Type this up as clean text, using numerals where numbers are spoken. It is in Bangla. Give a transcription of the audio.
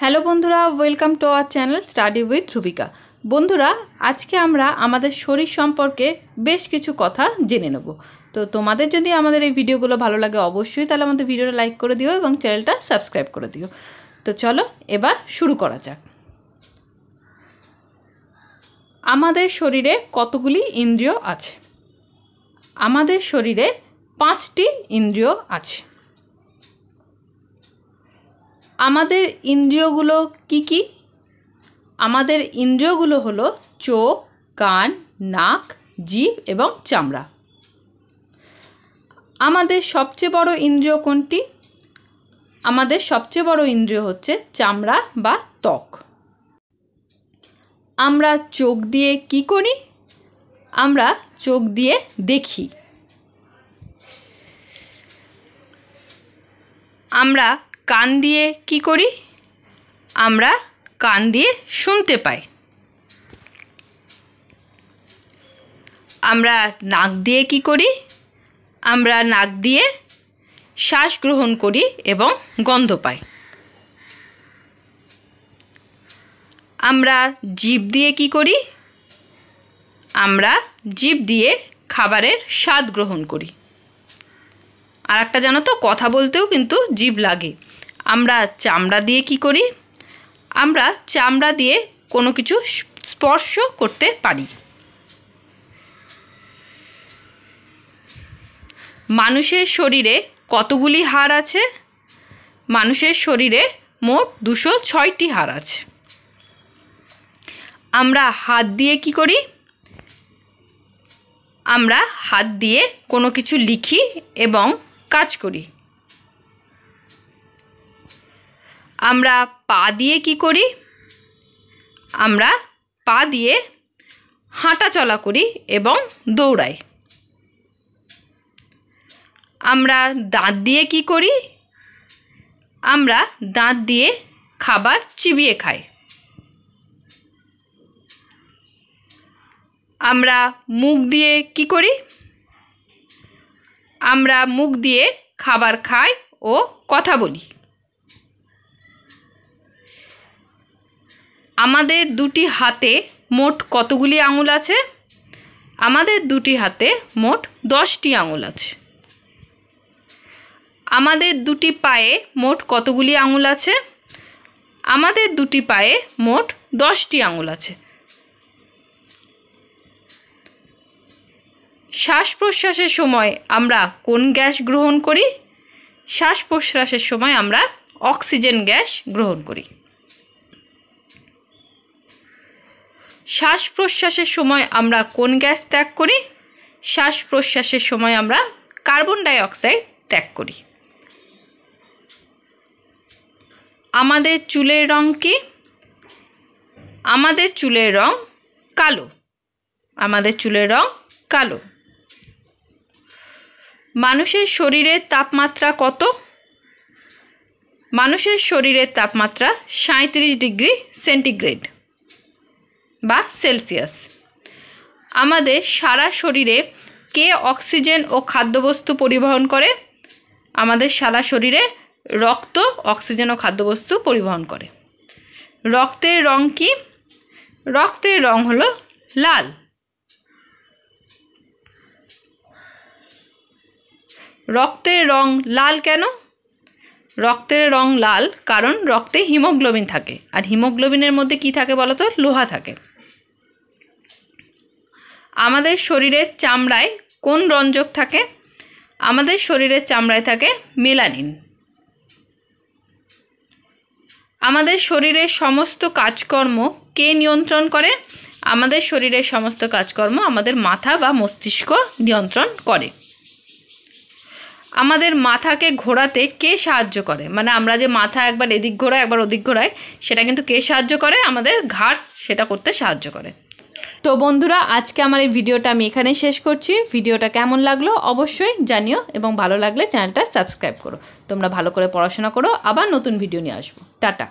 হ্যালো বন্ধুরা, welcome to our channel study with Rubika. বন্ধুরা, আজকে আমরা আমাদের শরীর সম্পর্কে বেশ কিছু কথা জেনে নেব। তো তোমাদের যদি আমাদের এই ভিডিওগুলো ভালো লাগে অবশ্যই তাহলে আমাদের ভিডিওটা লাইক করে দিও এবং চ্যানেলটা সাবস্ক্রাইব করে দিও। তো চলো এবার শুরু করা যাক। আমাদের শরীরে কতগুলি ইন্দ্রিয় আছে? আমাদের শরীরে 5টি ইন্দ্রিয় আছে। আমাদের ইন্দ্রিয়গুলো কি কি? আমাদের ইন্দ্রিয়গুলো হলো চোখ, কান, নাক, জিভ এবং চামড়া। আমাদের সবচেয়ে বড় ইন্দ্রিয় কোনটি? আমাদের সবচেয়ে বড় ইন্দ্রিয় হচ্ছে চামড়া বা ত্বক। আমরা চোখ দিয়ে কি করি? আমরা চোখ দিয়ে দেখি। আমরা কান দিয়ে কি করি? আমরা কান দিয়ে শুনতে পাই। আমরা নাক দিয়ে কি করি? আমরা নাক দিয়ে শ্বাস গ্রহণ করি এবং গন্ধ পাই। আমরা জিভ দিয়ে কি করি? আমরা জিভ দিয়ে খাবারের স্বাদ গ্রহণ করি। আর একটা জানো তো, কথা বলতেও কিন্তু জিভ লাগে। আমরা চামড়া দিয়ে কি করি? আমরা চামড়া দিয়ে কোনো কিছু স্পর্শ করতে পারি। মানুষের শরীরে কতগুলি হাড় আছে? মানুষের শরীরে মোট 206টি হাড় আছে। আমরা হাত দিয়ে কি করি? আমরা হাত দিয়ে কোনো কিছু লিখি এবং কাজ করি। আমরা পা দিয়ে কি করি? আমরা পা দিয়ে হাঁটা চলা করি এবং দৌড়াই। আমরা দাঁত দিয়ে কি করি? আমরা দাঁত দিয়ে খাবার চিবিয়ে খাই। আমরা মুখ দিয়ে কি করি? আমরা মুখ দিয়ে খাবার খাই ও কথা বলি। আমাদের দুটি হাতে মোট কতগুলি আঙুল আছে? আমাদের দুটি হাতে মোট 10টি আঙুল আছে। আমাদের দুটি পায়ে মোট কতগুলি আঙুল আছে? আমাদের দুটি পায়ে মোট 10টি আঙুল আছে। শ্বাস প্রশ্বাসের সময় আমরা কোন গ্যাস গ্রহণ করি? শ্বাস প্রশ্বাসের সময় আমরা অক্সিজেন গ্যাস গ্রহণ করি। শ্বাস প্রশ্বাসের সময় আমরা কোন গ্যাস ত্যাগ করি? শ্বাস প্রশ্বাসের সময় আমরা কার্বন ডাই অক্সাইড ত্যাগ করি। আমাদের চুলের রং কি? আমাদের চুলের রং কালো। আমাদের চুলের রং কালো। মানুষের শরীরের তাপমাত্রা কত? মানুষের শরীরের তাপমাত্রা 37 ডিগ্রি সেন্টিগ্রেড বা সেলসিয়াস। আমাদের সারা শরীরে কে অক্সিজেন ও খাদ্যবস্তু পরিবহন করে? আমাদের সারা শরীরে রক্ত অক্সিজেন ও খাদ্যবস্তু পরিবহন করে। রক্তের রং কি? রক্তের রং হলো লাল। রক্তের রং লাল কেন? রক্তের রং লাল কারণ রক্তে হিমোগ্লোবিন থাকে। আর হিমোগ্লোবিনের মধ্যে কি থাকে বলো তো? লোহা থাকে। আমাদের শরীরের চামড়ায় কোন রঞ্জক থাকে? আমাদের শরীরের চামড়ায় থাকে মেলানিন। আমাদের শরীরের সমস্ত কাজকর্ম কে নিয়ন্ত্রণ করে? আমাদের শরীরের সমস্ত কাজকর্ম আমাদের মাথা বা মস্তিষ্ক নিয়ন্ত্রণ করে। আমাদের মাথাকে ঘোরাতে কে সাহায্য করে? মানে আমরা যে মাথা একবার এদিক ঘোরাই একবার ওদিক ঘোরাই, সেটা কিন্তু কে সাহায্য করে? আমাদের ঘাড় সেটা করতে সাহায্য করে। তো বন্ধুরা, আজকে আমার এই ভিডিওটা আমি এখানেই শেষ করছি। ভিডিওটা কেমন লাগলো অবশ্যই জানিও এবং ভালো লাগলে চ্যানেলটা সাবস্ক্রাইব করো। তোমরা ভালো করে পড়াশোনা করো। আবার নতুন ভিডিও নিয়ে আসবো। টাটা।